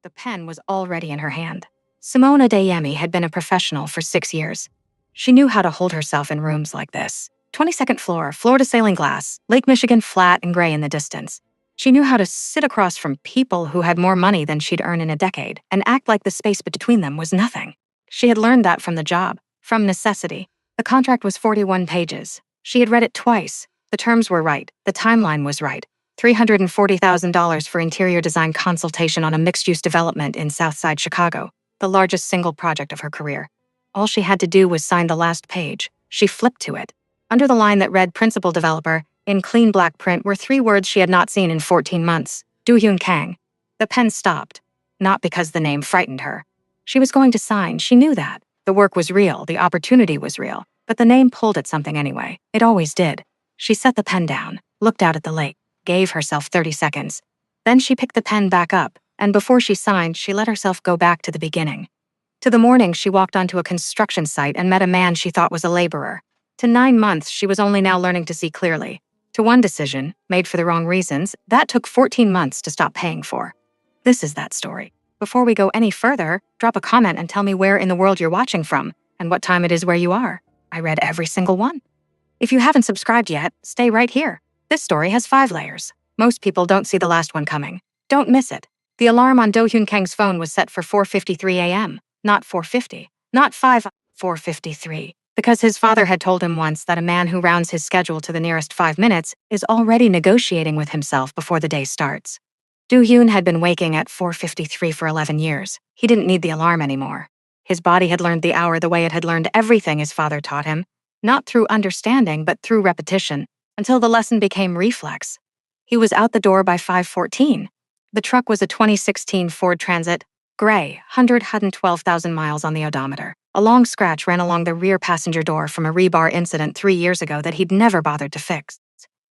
The pen was already in her hand. Simone Adeyemi had been a professional for 6 years. She knew how to hold herself in rooms like this. 22nd floor, floor-to-ceiling glass, Lake Michigan flat and gray in the distance. She knew how to sit across from people who had more money than she'd earned in a decade and act like the space between them was nothing. She had learned that from the job, from necessity. The contract was 41 pages. She had read it twice. The terms were right. The timeline was right. $340,000 for interior design consultation on a mixed-use development in Southside Chicago, the largest single project of her career. All she had to do was sign the last page. She flipped to it. Under the line that read Principal Developer, in clean black print were 3 words she had not seen in 14 months. Do-Hyun Kang. The pen stopped. Not because the name frightened her. She was going to sign, she knew that. The work was real, the opportunity was real. But the name pulled at something anyway. It always did. She set the pen down, looked out at the lake, gave herself 30 seconds. Then she picked the pen back up, and before she signed, she let herself go back to the beginning. To the morning, she walked onto a construction site and met a man she thought was a laborer. To 9 months, she was only now learning to see clearly. To one decision, made for the wrong reasons, that took 14 months to stop paying for. This is that story. Before we go any further, drop a comment and tell me where in the world you're watching from and what time it is where you are. I read every single one. If you haven't subscribed yet, stay right here. This story has 5 layers. Most people don't see the last one coming. Don't miss it. The alarm on Do-Hyun Kang's phone was set for 4:53 a.m., not 4:50, not 4:53, because his father had told him once that a man who rounds his schedule to the nearest 5 minutes is already negotiating with himself before the day starts. Do-Hyun had been waking at 4:53 for 11 years. He didn't need the alarm anymore. His body had learned the hour the way it had learned everything his father taught him, not through understanding but through repetition, until the lesson became reflex. He was out the door by 5:14. The truck was a 2016 Ford Transit, gray, 112,000 miles on the odometer. A long scratch ran along the rear passenger door from a rebar incident 3 years ago that he'd never bothered to fix.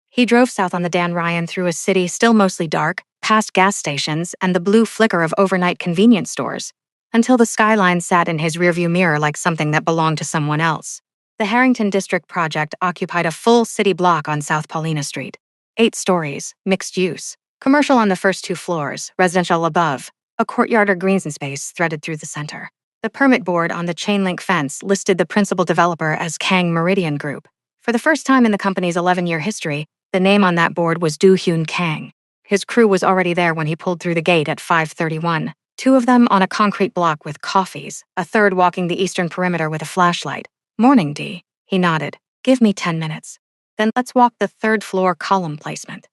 He drove south on the Dan Ryan through a city still mostly dark, past gas stations and the blue flicker of overnight convenience stores, until the skyline sat in his rearview mirror like something that belonged to someone else. The Harrington District project occupied a full city block on South Paulina Street. 8 stories, mixed use. Commercial on the first 2 floors, residential above, a courtyard or green space threaded through the center. The permit board on the chain-link fence listed the principal developer as Kang Meridian Group. For the first time in the company's 11-year history, the name on that board was Do-Hyun Kang. His crew was already there when he pulled through the gate at 5:31. 2 of them on a concrete block with coffees, a third walking the eastern perimeter with a flashlight. "Morning, D." He nodded. "Give me 10 minutes. Then let's walk the 3rd floor column placement."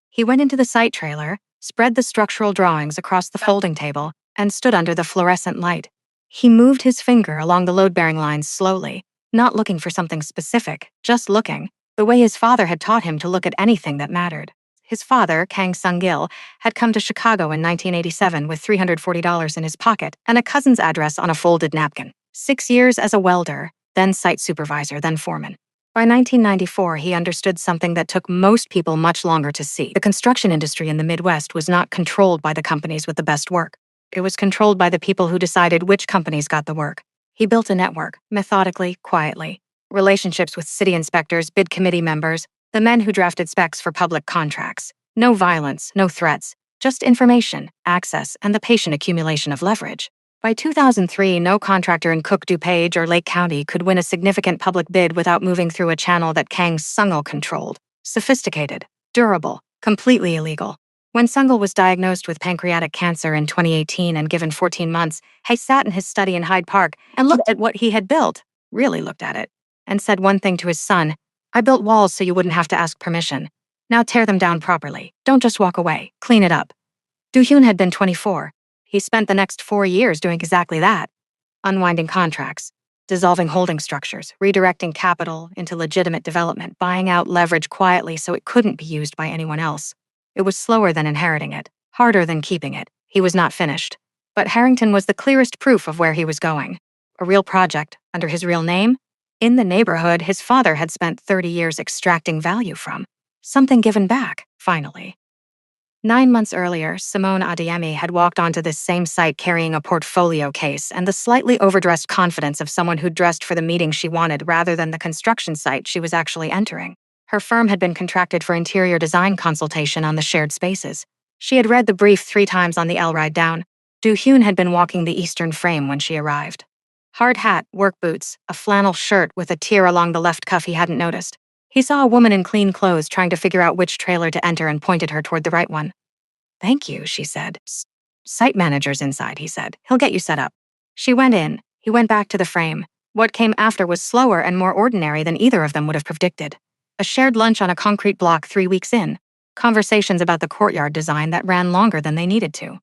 He went into the site trailer, spread the structural drawings across the folding table, and stood under the fluorescent light. He moved his finger along the load-bearing lines slowly, not looking for something specific, just looking, the way his father had taught him to look at anything that mattered. His father, Kang Sung-gil, had come to Chicago in 1987 with $340 in his pocket and a cousin's address on a folded napkin. 6 years as a welder, then site supervisor, then foreman. By 1994, he understood something that took most people much longer to see. The construction industry in the Midwest was not controlled by the companies with the best work. It was controlled by the people who decided which companies got the work. He built a network, methodically, quietly. Relationships with city inspectors, bid committee members, the men who drafted specs for public contracts. No violence, no threats, just information, access, and the patient accumulation of leverage. By 2003, no contractor in Cook, DuPage, or Lake County could win a significant public bid without moving through a channel that Kang Sung-gil controlled. Sophisticated, durable, completely illegal. When Sung-gil was diagnosed with pancreatic cancer in 2018 and given 14 months, he sat in his study in Hyde Park and looked at what he had built, really looked at it, and said one thing to his son: "I built walls so you wouldn't have to ask permission. Now tear them down properly. Don't just walk away. Clean it up." Do-Hyun had been 24. He spent the next 4 years doing exactly that. Unwinding contracts, dissolving holding structures, redirecting capital into legitimate development, buying out leverage quietly so it couldn't be used by anyone else. It was slower than inheriting it, harder than keeping it. He was not finished. But Harrington was the clearest proof of where he was going. A real project, under his real name, in the neighborhood his father had spent 30 years extracting value from. Something given back, finally. 9 months earlier, Simone Adeyemi had walked onto this same site carrying a portfolio case and the slightly overdressed confidence of someone who'd dressed for the meeting she wanted rather than the construction site she was actually entering. Her firm had been contracted for interior design consultation on the shared spaces. She had read the brief 3 times on the L ride down. Do-hyun had been walking the eastern frame when she arrived. Hard hat, work boots, a flannel shirt with a tear along the left cuff he hadn't noticed. He saw a woman in clean clothes trying to figure out which trailer to enter and pointed her toward the right one. "Thank you," she said. "Site manager's inside," he said. "He'll get you set up." She went in. He went back to the frame. What came after was slower and more ordinary than either of them would have predicted. A shared lunch on a concrete block 3 weeks in. Conversations about the courtyard design that ran longer than they needed to.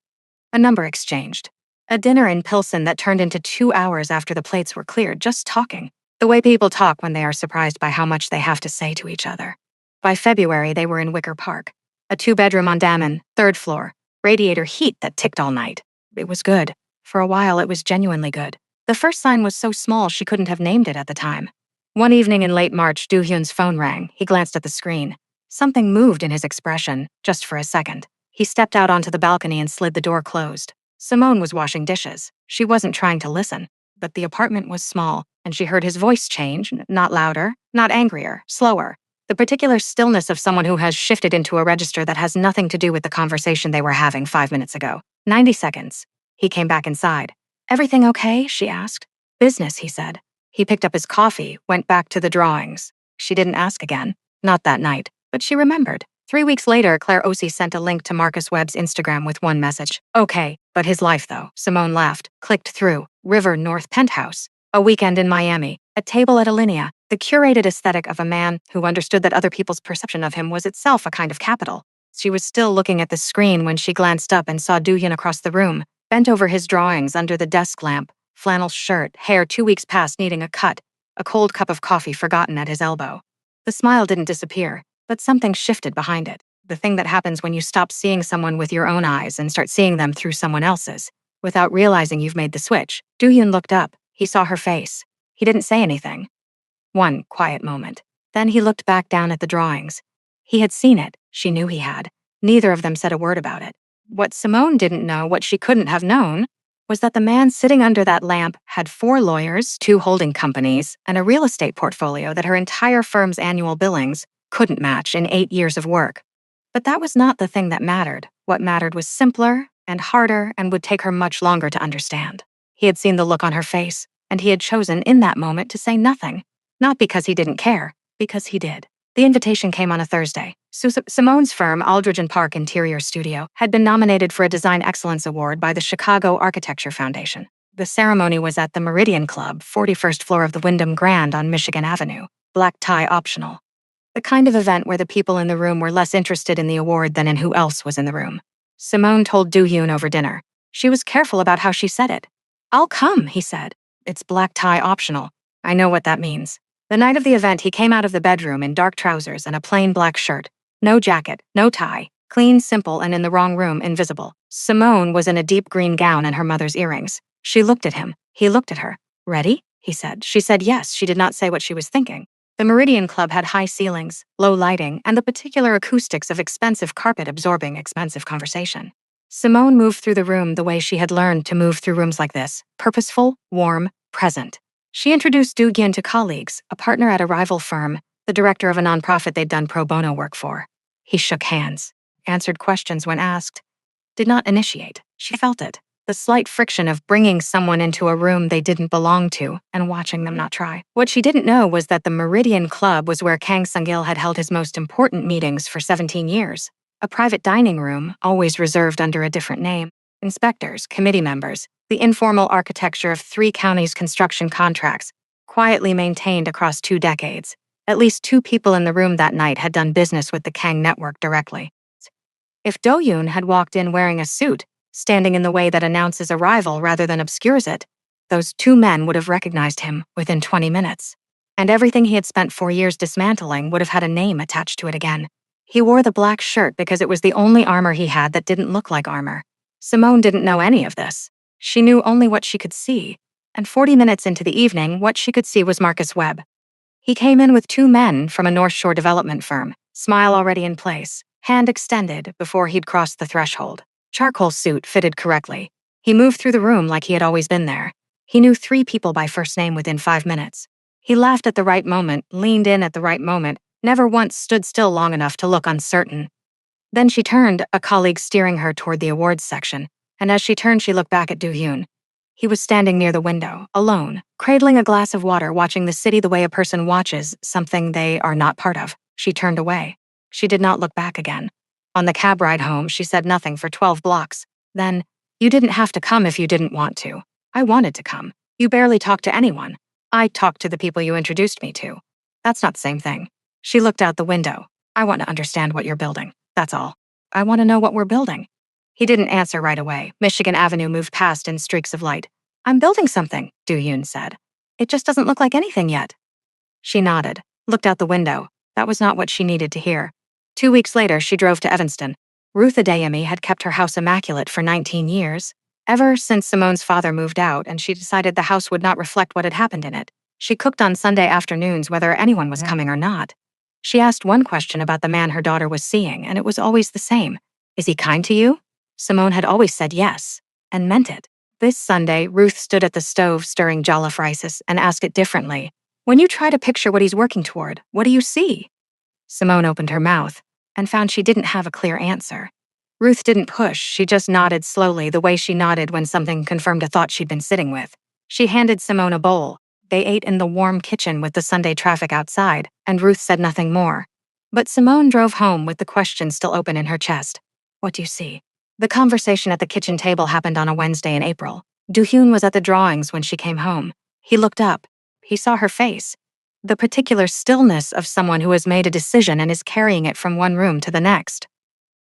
A number exchanged. A dinner in Pilsen that turned into 2 hours after the plates were cleared, just talking. The way people talk when they are surprised by how much they have to say to each other. By February, they were in Wicker Park. A 2-bedroom on Damen, 3rd floor. Radiator heat that ticked all night. It was good. For a while, it was genuinely good. The first sign was so small she couldn't have named it at the time. One evening in late March, Do-hyun's phone rang. He glanced at the screen. Something moved in his expression, just for a second. He stepped out onto the balcony and slid the door closed. Simone was washing dishes. She wasn't trying to listen, but the apartment was small, and she heard his voice change, not louder, not angrier, slower. The particular stillness of someone who has shifted into a register that has nothing to do with the conversation they were having 5 minutes ago. 90 seconds. He came back inside. "Everything okay?" she asked. "Business," he said. He picked up his coffee, went back to the drawings. She didn't ask again. Not that night, but she remembered. 3 weeks later, Claire Osi sent a link to Marcus Webb's Instagram with one message. "Okay, but his life though." Simone laughed, clicked through. River North Penthouse. A weekend in Miami. A table at Alinea. The curated aesthetic of a man who understood that other people's perception of him was itself a kind of capital. She was still looking at the screen when she glanced up and saw Do-hyun across the room, bent over his drawings under the desk lamp, flannel shirt, hair 2 weeks past needing a cut, a cold cup of coffee forgotten at his elbow. The smile didn't disappear, but something shifted behind it. The thing that happens when you stop seeing someone with your own eyes and start seeing them through someone else's. Without realizing you've made the switch, Do-hyun looked up. He saw her face. He didn't say anything. One quiet moment. Then he looked back down at the drawings. He had seen it. She knew he had. Neither of them said a word about it. What Simone didn't know, what she couldn't have known, was that the man sitting under that lamp had 4 lawyers, 2 holding companies, and a real estate portfolio that her entire firm's annual billings couldn't match in 8 years of work. But that was not the thing that mattered. What mattered was simpler and harder and would take her much longer to understand. He had seen the look on her face, and he had chosen in that moment to say nothing. Not because he didn't care, because he did. The invitation came on a Thursday. Simone's firm, Aldridge & Park Interior Studio, had been nominated for a Design Excellence Award by the Chicago Architecture Foundation. The ceremony was at the Meridian Club, 41st floor of the Wyndham Grand on Michigan Avenue. Black tie optional. The kind of event where the people in the room were less interested in the award than in who else was in the room. Simone told Do-hyun over dinner. She was careful about how she said it. "I'll come," he said. "It's black tie optional. I know what that means." The night of the event, he came out of the bedroom in dark trousers and a plain black shirt. No jacket, no tie. Clean, simple, and in the wrong room, invisible. Simone was in a deep green gown and her mother's earrings. She looked at him. He looked at her. "Ready?" he said. She said yes. She did not say what she was thinking. The Meridian Club had high ceilings, low lighting, and the particular acoustics of expensive carpet absorbing expensive conversation. Simone moved through the room the way she had learned to move through rooms like this. Purposeful, warm, present. She introduced Do-hyun to colleagues, a partner at a rival firm, the director of a nonprofit they'd done pro bono work for. He shook hands, answered questions when asked, did not initiate. She felt it, the slight friction of bringing someone into a room they didn't belong to and watching them not try. What she didn't know was that the Meridian Club was where Kang Sung-il had held his most important meetings for 17 years. A private dining room, always reserved under a different name. Inspectors, committee members, the informal architecture of 3 counties' construction contracts, quietly maintained across 2 decades. At least 2 people in the room that night had done business with the Kang network directly. If Do-hyun had walked in wearing a suit, standing in the way that announces arrival rather than obscures it, those 2 men would have recognized him within 20 minutes. And everything he had spent 4 years dismantling would have had a name attached to it again. He wore the black shirt because it was the only armor he had that didn't look like armor. Simone didn't know any of this. She knew only what she could see, and 40 minutes into the evening, what she could see was Marcus Webb. He came in with 2 men from a North Shore development firm, smile already in place, hand extended before he'd crossed the threshold. Charcoal suit fitted correctly. He moved through the room like he had always been there. He knew 3 people by first name within 5 minutes. He laughed at the right moment, leaned in at the right moment, never once stood still long enough to look uncertain. Then she turned, a colleague steering her toward the awards section. and as she turned, she looked back at Do-hyun. He was standing near the window, alone, cradling a glass of water, watching the city the way a person watches something they are not part of. She turned away. She did not look back again. On the cab ride home, she said nothing for 12 blocks. Then, "You didn't have to come if you didn't want to. I wanted to come. You barely talked to anyone. I talked to the people you introduced me to. That's not the same thing." She looked out the window. "I want to understand what you're building. That's all. I want to know what we're building." He didn't answer right away. Michigan Avenue moved past in streaks of light. "I'm building something," Do-hyun said. "It just doesn't look like anything yet." She nodded, looked out the window. That was not what she needed to hear. 2 weeks later, she drove to Evanston. Ruth Adeyemi had kept her house immaculate for 19 years, ever since Simone's father moved out, and she decided the house would not reflect what had happened in it. She cooked on Sunday afternoons whether anyone was coming or not. She asked one question about the man her daughter was seeing, and it was always the same. "Is he kind to you?" Simone had always said yes, and meant it. This Sunday, Ruth stood at the stove stirring jollof rices and asked it differently. "When you try to picture what he's working toward, what do you see?" Simone opened her mouth and found she didn't have a clear answer. Ruth didn't push, she just nodded slowly, the way she nodded when something confirmed a thought she'd been sitting with. She handed Simone a bowl. They ate in the warm kitchen with the Sunday traffic outside, and Ruth said nothing more. But Simone drove home with the question still open in her chest. "What do you see?" The conversation at the kitchen table happened on a Wednesday in April. Do-hyun was at the drawings when she came home. He looked up. He saw her face. The particular stillness of someone who has made a decision and is carrying it from one room to the next.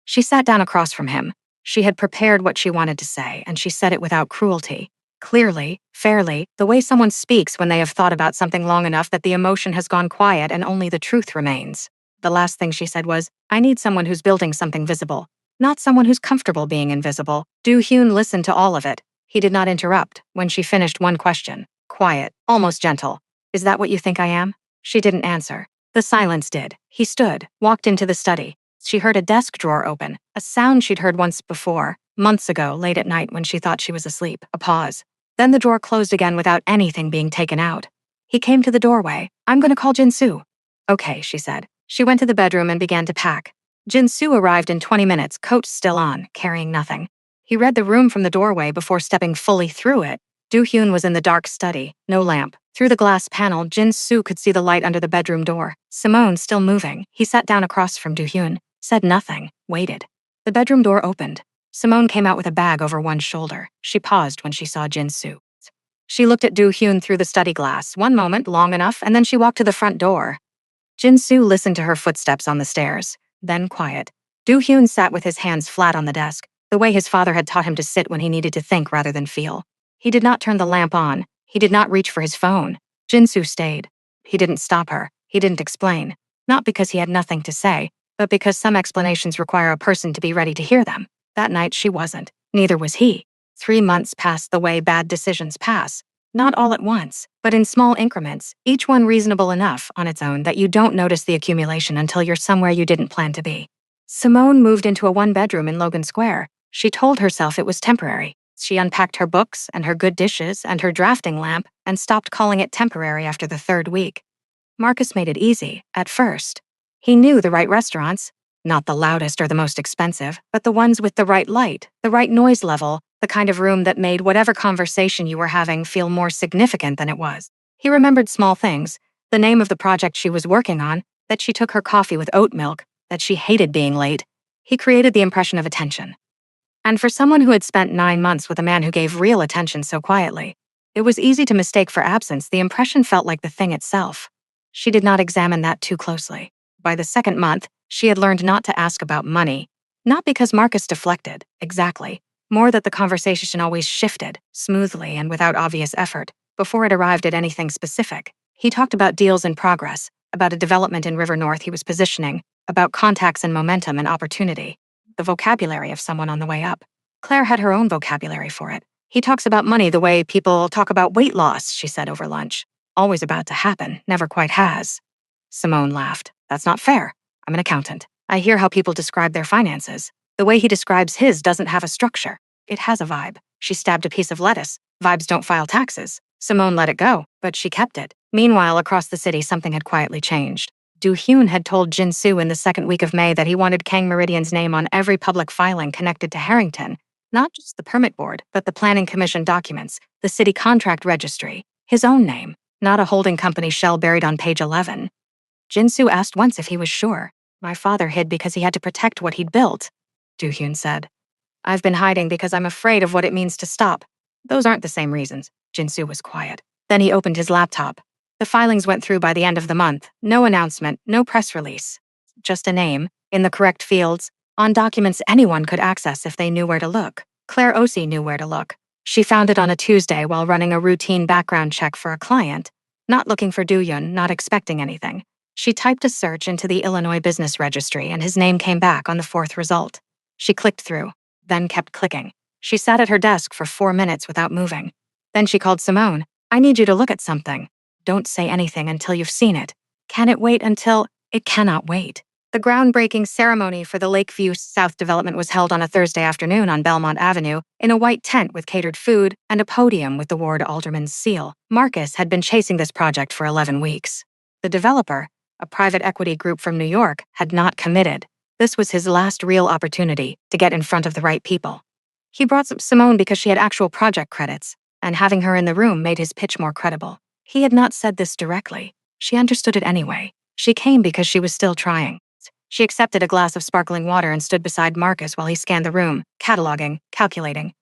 She sat down across from him. She had prepared what she wanted to say, and she said it without cruelty. Clearly, fairly, the way someone speaks when they have thought about something long enough that the emotion has gone quiet and only the truth remains. The last thing she said was, "I need someone who's building something visible. Not someone who's comfortable being invisible." Do-hyun listened to all of it. He did not interrupt when she finished one question. Quiet, almost gentle. "Is that what you think I am?" She didn't answer. The silence did. He stood, walked into the study. She heard a desk drawer open, a sound she'd heard once before, months ago, late at night when she thought she was asleep. A pause. Then the drawer closed again without anything being taken out. He came to the doorway. "I'm going to call Jin-soo." "Okay," she said. She went to the bedroom and began to pack. Jin-soo arrived in 20 minutes, coat still on, carrying nothing. He read the room from the doorway before stepping fully through it. Do-hyun was in the dark study, no lamp. Through the glass panel, Jin-soo could see the light under the bedroom door. Simone still moving. He sat down across from Do-hyun, said nothing, waited. The bedroom door opened. Simone came out with a bag over one shoulder. She paused when she saw Jin-soo. She looked at Do-hyun through the study glass, one moment, long enough, and then she walked to the front door. Jin-soo listened to her footsteps on the stairs. Then quiet. Do-hyun sat with his hands flat on the desk, the way his father had taught him to sit when he needed to think rather than feel. He did not turn the lamp on. He did not reach for his phone. Jin-soo stayed. He didn't stop her. He didn't explain. Not because he had nothing to say, but because some explanations require a person to be ready to hear them. That night she wasn't. Neither was he. 3 months passed the way bad decisions pass. Not all at once, but in small increments, each one reasonable enough on its own that you don't notice the accumulation until you're somewhere you didn't plan to be. Simone moved into a one-bedroom in Logan Square. She told herself it was temporary. She unpacked her books and her good dishes and her drafting lamp and stopped calling it temporary after the 3rd week. Marcus made it easy, at first. He knew the right restaurants, not the loudest or the most expensive, but the ones with the right light, the right noise level, the kind of room that made whatever conversation you were having feel more significant than it was. He remembered small things, the name of the project she was working on, that she took her coffee with oat milk, that she hated being late. He created the impression of attention. And for someone who had spent 9 months with a man who gave real attention so quietly, it was easy to mistake for absence. The impression felt like the thing itself. She did not examine that too closely. By the 2nd month, she had learned not to ask about money. Not because Marcus deflected, exactly. More that the conversation always shifted, smoothly and without obvious effort, before it arrived at anything specific. He talked about deals in progress, about a development in River North he was positioning, about contacts and momentum and opportunity. The vocabulary of someone on the way up. Claire had her own vocabulary for it. "He talks about money the way people talk about weight loss," she said over lunch. "Always about to happen, never quite has." Simone laughed. "That's not fair. I'm an accountant. I hear how people describe their finances. The way he describes his doesn't have a structure. It has a vibe." She stabbed a piece of lettuce. "Vibes don't file taxes." Simone let it go, but she kept it. Meanwhile, across the city, something had quietly changed. Do-hyun had told Jin-soo in the 2nd week of May that he wanted Kang Meridian's name on every public filing connected to Harrington, Not just the permit board, but the planning commission documents, the city contract registry, his own name, not a holding company shell buried on page 11. Jinsu asked once if he was sure. My father hid because he had to protect what he'd built, Do-hyun said. I've been hiding because I'm afraid of what it means to stop. Those aren't the same reasons. Jinsu was quiet. Then he opened his laptop. The filings went through by the end of the month. No announcement, no press release. Just a name, in the correct fields, on documents anyone could access if they knew where to look. Claire Osei knew where to look. She found it on a Tuesday while running a routine background check for a client. Not looking for Do-hyun, not expecting anything. She typed a search into the Illinois Business Registry and his name came back on the fourth result. She clicked through, then kept clicking. She sat at her desk for 4 minutes without moving. Then she called Simone. I need you to look at something. Don't say anything until you've seen it. Can it wait until... It cannot wait. The groundbreaking ceremony for the Lakeview South development was held on a Thursday afternoon on Belmont Avenue in a white tent with catered food and a podium with the ward alderman's seal. Marcus had been chasing this project for 11 weeks. The developer, a private equity group from New York, had not committed. This was his last real opportunity to get in front of the right people. He brought up Simone because she had actual project credits, and having her in the room made his pitch more credible. He had not said this directly. She understood it anyway. She came because she was still trying. She accepted a glass of sparkling water and stood beside Marcus while he scanned the room, cataloging, calculating.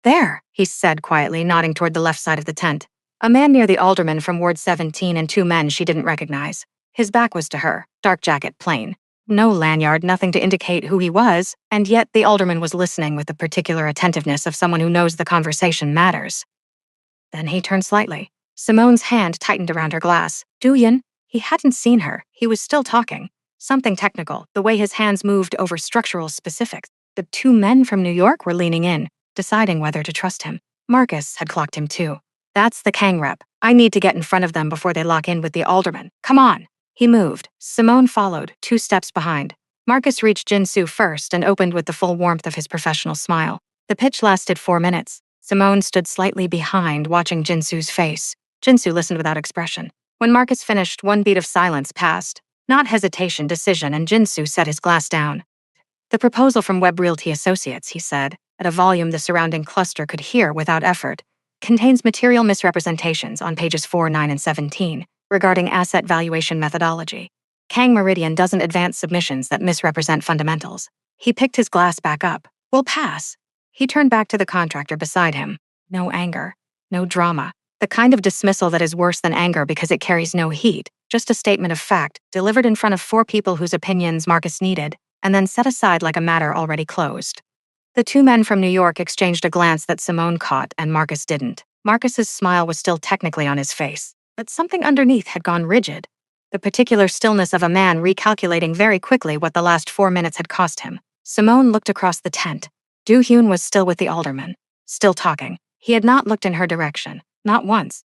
There, he said quietly, nodding toward the left side of the tent. A man near the alderman from Ward 17 and 2 men she didn't recognize. His back was to her, dark jacket, plain. No lanyard, nothing to indicate who he was, and yet the alderman was listening with the particular attentiveness of someone who knows the conversation matters. Then he turned slightly. Simone's hand tightened around her glass. Do-hyun? He hadn't seen her. He was still talking. Something technical, the way his hands moved over structural specifics. The 2 men from New York were leaning in, deciding whether to trust him. Marcus had clocked him too. That's the Kang rep. I need to get in front of them before they lock in with the alderman. Come on. He moved. Simone followed, 2 steps behind. Marcus reached Jinsu first and opened with the full warmth of his professional smile. The pitch lasted 4 minutes. Simone stood slightly behind, watching Jinsu's face. Jinsu listened without expression. When Marcus finished, 1 beat of silence passed. Not hesitation, decision, and Jinsu set his glass down. The proposal from Webb Realty Associates, he said, at a volume the surrounding cluster could hear without effort, contains material misrepresentations on pages 4, 9, and 17 regarding asset valuation methodology. Kang Meridian doesn't advance submissions that misrepresent fundamentals. He picked his glass back up. We'll pass. He turned back to the contractor beside him. No anger. No drama. The kind of dismissal that is worse than anger because it carries no heat. Just a statement of fact, delivered in front of 4 people whose opinions Marcus needed, and then set aside like a matter already closed. The 2 men from New York exchanged a glance that Simone caught and Marcus didn't. Marcus's smile was still technically on his face, but something underneath had gone rigid. The particular stillness of a man recalculating very quickly what the last 4 minutes had cost him. Simone looked across the tent. Do-hyun was still with the alderman, still talking. He had not looked in her direction, not once.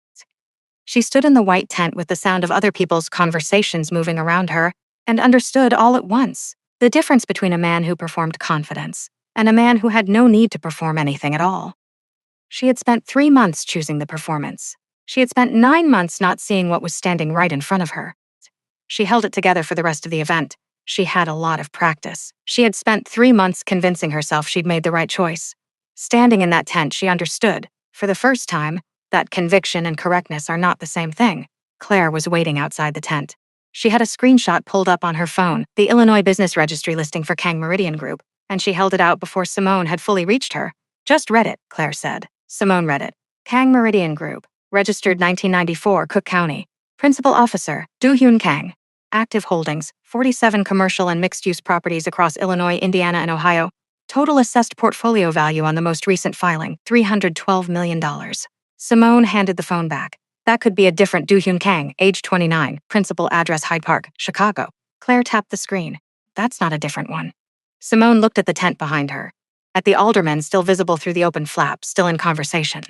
She stood in the white tent with the sound of other people's conversations moving around her, and understood all at once the difference between a man who performed confidence and a man who had no need to perform anything at all. She had spent 3 months choosing the performance. She had spent 9 months not seeing what was standing right in front of her. She held it together for the rest of the event. She had a lot of practice. She had spent 3 months convincing herself she'd made the right choice. Standing in that tent, she understood, for the first time, that conviction and correctness are not the same thing. Claire was waiting outside the tent. She had a screenshot pulled up on her phone, the Illinois Business Registry listing for Kang Meridian Group, and she held it out before Simone had fully reached her. Just read it, Claire said. Simone read it. Kang Meridian Group, registered 1994, Cook County. Principal Officer, Do-hyun Kang. Active holdings, 47 commercial and mixed-use properties across Illinois, Indiana, and Ohio. Total assessed portfolio value on the most recent filing, $312 million. Simone handed the phone back. That could be a different Do-hyun Kang, age 29, principal address Hyde Park, Chicago. Claire tapped the screen. That's not a different one. Simone looked at the tent behind her. At the aldermen still visible through the open flap, still in conversation.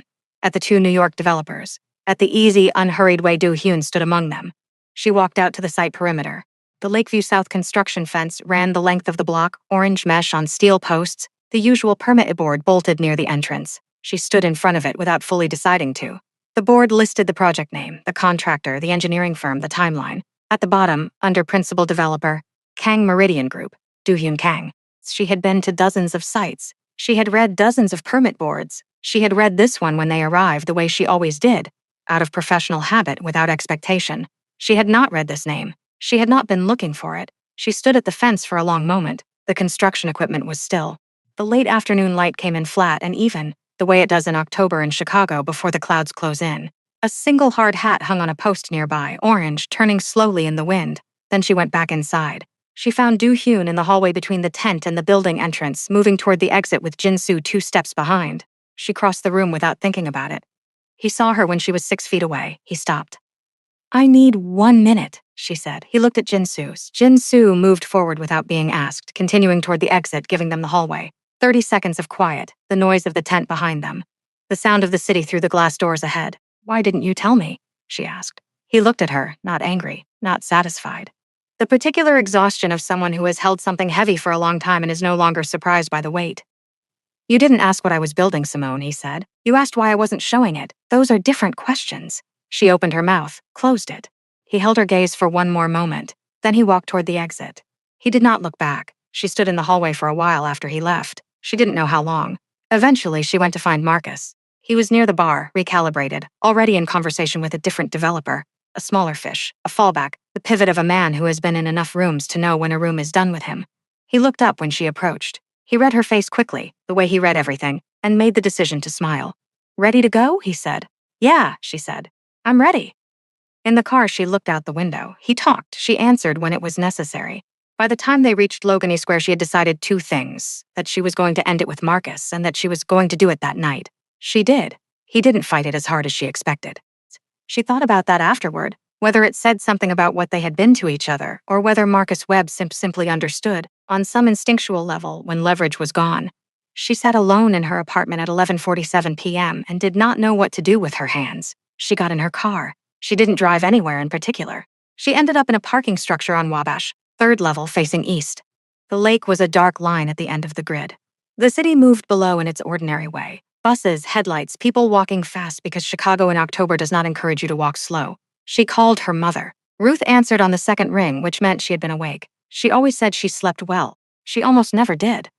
At the 2 New York developers. At the easy, unhurried way Do-hyun stood among them. She walked out to the site perimeter. The Lakeview South construction fence ran the length of the block, orange mesh on steel posts, the usual permit board bolted near the entrance. She stood in front of it without fully deciding to. The board listed the project name, the contractor, the engineering firm, the timeline. At the bottom, under principal developer, Kang Meridian Group, Do-hyun Kang. She had been to dozens of sites. She had read dozens of permit boards. She had read this one when they arrived the way she always did, out of professional habit without expectation. She had not read this name. She had not been looking for it. She stood at the fence for a long moment. The construction equipment was still. The late afternoon light came in flat and even, the way it does in October in Chicago before the clouds close in. A single hard hat hung on a post nearby, orange, turning slowly in the wind. Then she went back inside. She found Do-hyun in the hallway between the tent and the building entrance, moving toward the exit with Jin-soo 2 steps behind. She crossed the room without thinking about it. He saw her when she was 6 feet away. He stopped. "I need 1 minute," she said. He looked at Jin-soo's. Jin-soo moved forward without being asked, continuing toward the exit, giving them the hallway. 30 seconds of quiet, the noise of the tent behind them. The sound of the city through the glass doors ahead. "Why didn't you tell me?" she asked. He looked at her, not angry, not satisfied. The particular exhaustion of someone who has held something heavy for a long time and is no longer surprised by the weight. "You didn't ask what I was building, Simone," he said. "You asked why I wasn't showing it. Those are different questions." She opened her mouth, closed it. He held her gaze for one more moment. Then he walked toward the exit. He did not look back. She stood in the hallway for a while after he left. She didn't know how long. Eventually, she went to find Marcus. He was near the bar, recalibrated, already in conversation with a different developer. A smaller fish, a fallback, the pivot of a man who has been in enough rooms to know when a room is done with him. He looked up when she approached. He read her face quickly, the way he read everything, and made the decision to smile. "Ready to go?" he said. "Yeah," she said. "I'm ready." In the car, she looked out the window. He talked. She answered when it was necessary. By the time they reached Logany Square, she had decided 2 things: that she was going to end it with Marcus and that she was going to do it that night. She did. He didn't fight it as hard as she expected. She thought about that afterward, whether it said something about what they had been to each other, or whether Marcus Webb simply understood, on some instinctual level, when leverage was gone. She sat alone in her apartment at 11:47 p.m. and did not know what to do with her hands. She got in her car. She didn't drive anywhere in particular. She ended up in a parking structure on Wabash, 3rd level facing east. The lake was a dark line at the end of the grid. The city moved below in its ordinary way. Buses, headlights, people walking fast because Chicago in October does not encourage you to walk slow. She called her mother. Ruth answered on the second ring, which meant she had been awake. She always said she slept well. She almost never did.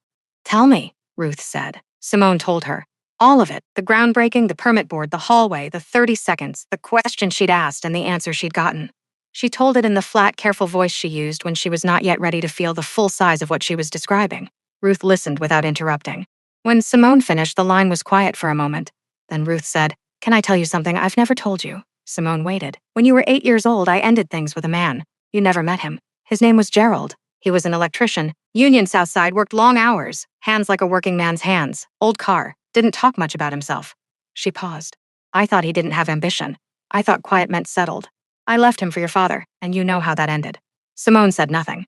"Tell me," Ruth said. Simone told her. All of it, the groundbreaking, the permit board, the hallway, the 30 seconds, the question she'd asked and the answer she'd gotten. She told it in the flat, careful voice she used when she was not yet ready to feel the full size of what she was describing. Ruth listened without interrupting. When Simone finished, the line was quiet for a moment. Then Ruth said, "Can I tell you something I've never told you?" Simone waited. "When you were 8 years old, I ended things with a man. You never met him. His name was Gerald. He was an electrician. Union Southside, worked long hours, hands like a working man's hands, old car, didn't talk much about himself." She paused. "I thought he didn't have ambition. I thought quiet meant settled. I left him for your father, and you know how that ended." Simone said nothing.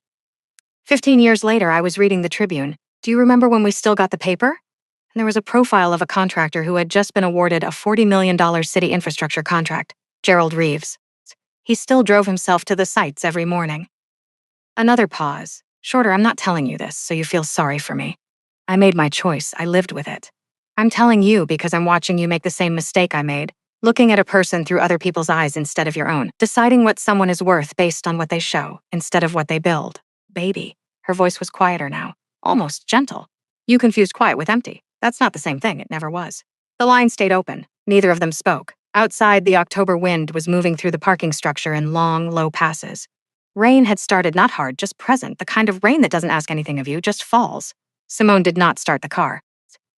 15 years later, I was reading the Tribune. Do you remember when we still got the paper? And there was a profile of a contractor who had just been awarded a $40 million city infrastructure contract, Gerald Reeves. He still drove himself to the sites every morning. Another pause. "Shorter, I'm not telling you this, so you feel sorry for me. I made my choice. I lived with it. I'm telling you because I'm watching you make the same mistake I made, looking at a person through other people's eyes instead of your own, deciding what someone is worth based on what they show instead of what they build. Baby." Her voice was quieter now, almost gentle. "You confused quiet with empty. That's not the same thing. It never was." The line stayed open. Neither of them spoke. Outside, the October wind was moving through the parking structure in long, low passes. Rain had started, not hard, just present, the kind of rain that doesn't ask anything of you, just falls. Simone did not start the car.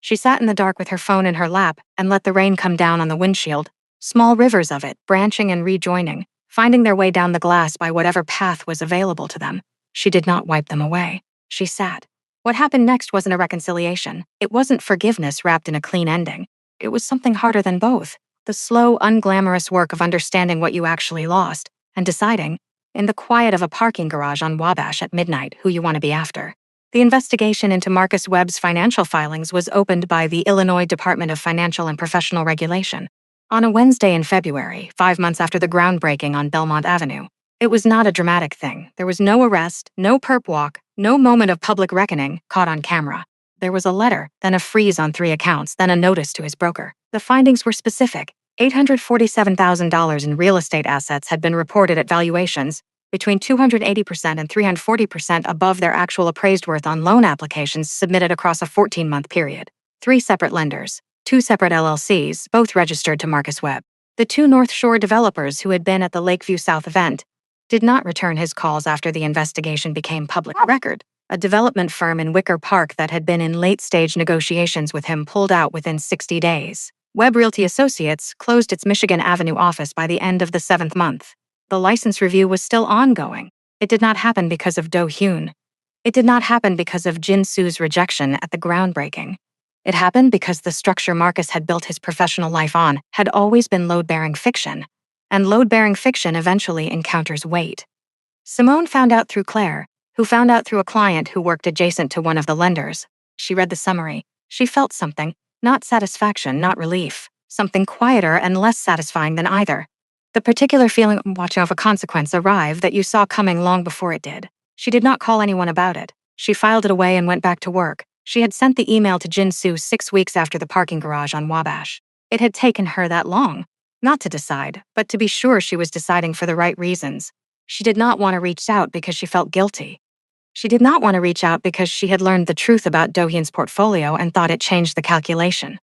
She sat in the dark with her phone in her lap and let the rain come down on the windshield, small rivers of it, branching and rejoining, finding their way down the glass by whatever path was available to them. She did not wipe them away. She sat. What happened next wasn't a reconciliation. It wasn't forgiveness wrapped in a clean ending. It was something harder than both. The slow, unglamorous work of understanding what you actually lost and deciding, in the quiet of a parking garage on Wabash at midnight, who you want to be after. The investigation into Marcus Webb's financial filings was opened by the Illinois Department of Financial and Professional Regulation on a Wednesday in February, 5 months after the groundbreaking on Belmont Avenue. It was not a dramatic thing. There was no arrest, no perp walk, no moment of public reckoning caught on camera. There was a letter, then a freeze on 3 accounts, then a notice to his broker. The findings were specific. $847,000 in real estate assets had been reported at valuations between 280% and 340% above their actual appraised worth on loan applications submitted across a 14-month period. 3 separate lenders, 2 separate LLCs, both registered to Marcus Webb. The 2 North Shore developers who had been at the Lakeview South event did not return his calls after the investigation became public record. A development firm in Wicker Park that had been in late-stage negotiations with him pulled out within 60 days. Webb Realty Associates closed its Michigan Avenue office by the end of the 7th month. The license review was still ongoing. It did not happen because of Do-hyun. It did not happen because of Jin-soo's rejection at the groundbreaking. It happened because the structure Marcus had built his professional life on had always been load-bearing fiction, and load-bearing fiction eventually encounters weight. Simone found out through Claire, who found out through a client who worked adjacent to one of the lenders. She read the summary. She felt something, not satisfaction, not relief, something quieter and less satisfying than either. The particular feeling of watching of a consequence arrive that you saw coming long before it did. She did not call anyone about it. She filed it away and went back to work. She had sent the email to Jin-soo 6 weeks after the parking garage on Wabash. It had taken her that long. Not to decide, but to be sure she was deciding for the right reasons. She did not want to reach out because she felt guilty. She did not want to reach out because she had learned the truth about Do-hyun's portfolio and thought it changed the calculation.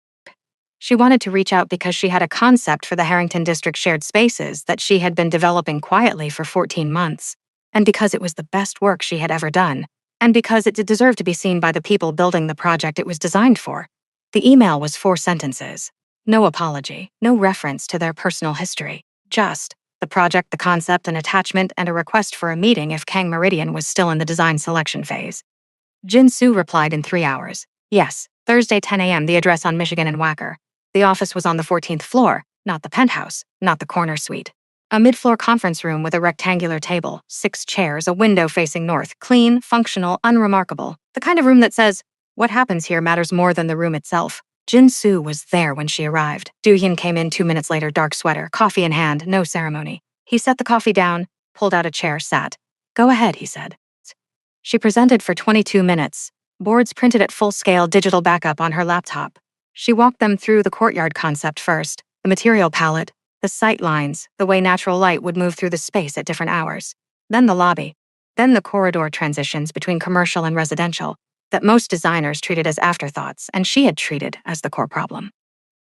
She wanted to reach out because she had a concept for the Harrington District shared spaces that she had been developing quietly for 14 months, and because it was the best work she had ever done, and because it did deserve to be seen by the people building the project it was designed for. The email was 4 sentences. No apology, no reference to their personal history, just the project, the concept, an attachment, and a request for a meeting if Kang Meridian was still in the design selection phase. Jin-soo replied in 3 hours. Yes, Thursday 10 a.m. the address on Michigan and Wacker. The office was on the 14th floor, not the penthouse, not the corner suite. A mid-floor conference room with a rectangular table, 6 chairs, a window facing north, clean, functional, unremarkable. The kind of room that says, what happens here matters more than the room itself. Jin-soo was there when she arrived. Do-hyun came in 2 minutes later, dark sweater, coffee in hand, no ceremony. He set the coffee down, pulled out a chair, sat. Go ahead, he said. She presented for 22 minutes, boards printed at full-scale digital backup on her laptop. She walked them through the courtyard concept first, the material palette, the sight lines, the way natural light would move through the space at different hours. Then the lobby. Then the corridor transitions between commercial and residential that most designers treated as afterthoughts and she had treated as the core problem.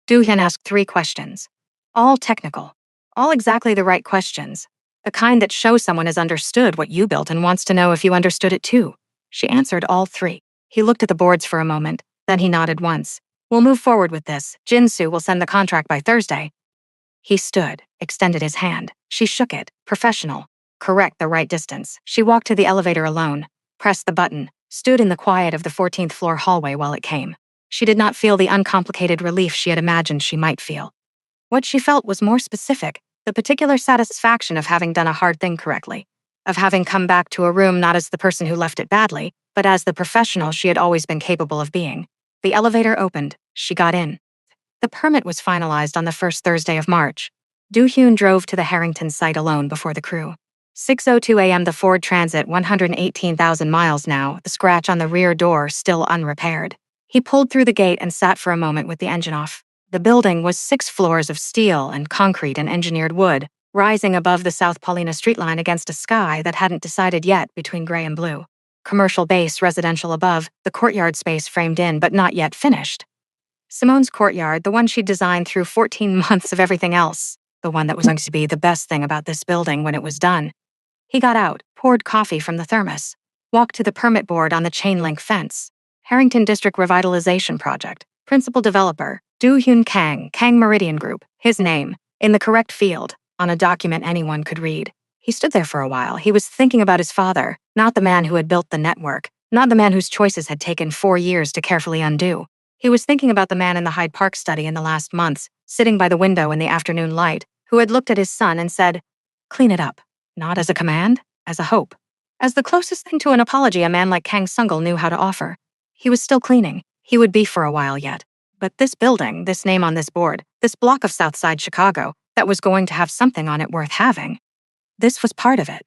Do-hyun asked 3 questions. All technical. All exactly the right questions. The kind that show someone has understood what you built and wants to know if you understood it too. She answered all 3. He looked at the boards for a moment, then he nodded once. We'll move forward with this. Jin-soo will send the contract by Thursday. He stood, extended his hand. She shook it, professional. Correct, the right distance. She walked to the elevator alone, pressed the button, stood in the quiet of the 14th floor hallway while it came. She did not feel the uncomplicated relief she had imagined she might feel. What she felt was more specific, the particular satisfaction of having done a hard thing correctly, of having come back to a room not as the person who left it badly, but as the professional she had always been capable of being. The elevator opened. She got in. The permit was finalized on the first Thursday of March. Do-hyun drove to the Harrington site alone before the crew. 6:02 a.m. the Ford Transit, 118,000 miles now, the scratch on the rear door still unrepaired. He pulled through the gate and sat for a moment with the engine off. The building was 6 floors of steel and concrete and engineered wood, rising above the South Paulina street line against a sky that hadn't decided yet between gray and blue. Commercial base, residential above, the courtyard space framed in but not yet finished. Simone's courtyard, the one she'd designed through 14 months of everything else, the one that was going to be the best thing about this building when it was done. He got out, poured coffee from the thermos, walked to the permit board on the chain-link fence. Harrington District Revitalization Project. Principal developer, Do-hyun Kang, Kang Meridian Group, his name, in the correct field, on a document anyone could read. He stood there for a while. He was thinking about his father, not the man who had built the network, not the man whose choices had taken 4 years to carefully undo. He was thinking about the man in the Hyde Park study in the last months, sitting by the window in the afternoon light, who had looked at his son and said, clean it up. Not as a command, as a hope. As the closest thing to an apology a man like Kang Sungul knew how to offer. He was still cleaning. He would be for a while yet. But this building, this name on this board, this block of Southside Chicago, that was going to have something on it worth having. This was part of it.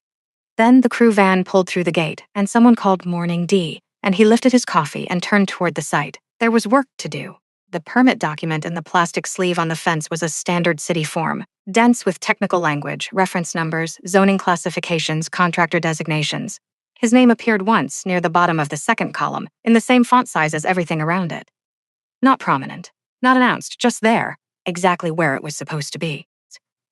Then the crew van pulled through the gate, and someone called Morning D, and he lifted his coffee and turned toward the site. There was work to do. The permit document in the plastic sleeve on the fence was a standard city form, dense with technical language, reference numbers, zoning classifications, contractor designations. His name appeared once near the bottom of the second column, in the same font size as everything around it. Not prominent, not announced, just there, exactly where it was supposed to be.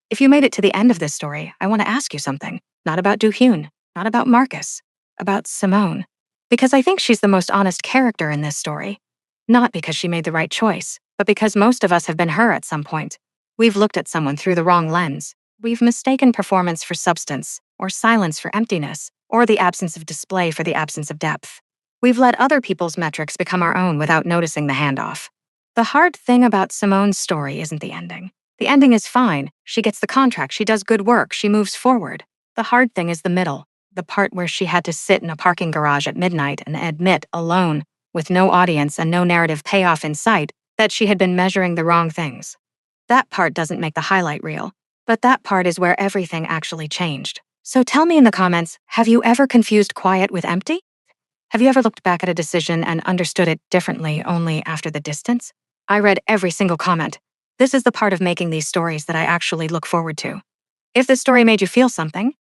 If you made it to the end of this story, I want to ask you something. Not about Duhyun, not about Marcus, about Simone. Because I think she's the most honest character in this story. Not because she made the right choice, but because most of us have been her at some point. We've looked at someone through the wrong lens. We've mistaken performance for substance, or silence for emptiness, or the absence of display for the absence of depth. We've let other people's metrics become our own without noticing the handoff. The hard thing about Simone's story isn't the ending. The ending is fine. She gets the contract, she does good work, she moves forward. The hard thing is the middle, the part where she had to sit in a parking garage at midnight and admit, alone, with no audience and no narrative payoff in sight, that she had been measuring the wrong things. That part doesn't make the highlight reel, but that part is where everything actually changed. So tell me in the comments, have you ever confused quiet with empty? Have you ever looked back at a decision and understood it differently only after the distance? I read every single comment. This is the part of making these stories that I actually look forward to. If the story made you feel something,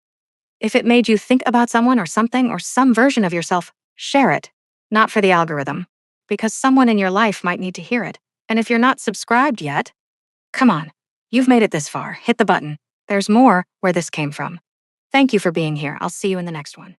if it made you think about someone or something or some version of yourself, share it. Not for the algorithm, because someone in your life might need to hear it. And if you're not subscribed yet, come on. You've made it this far. Hit the button. There's more where this came from. Thank you for being here. I'll see you in the next one.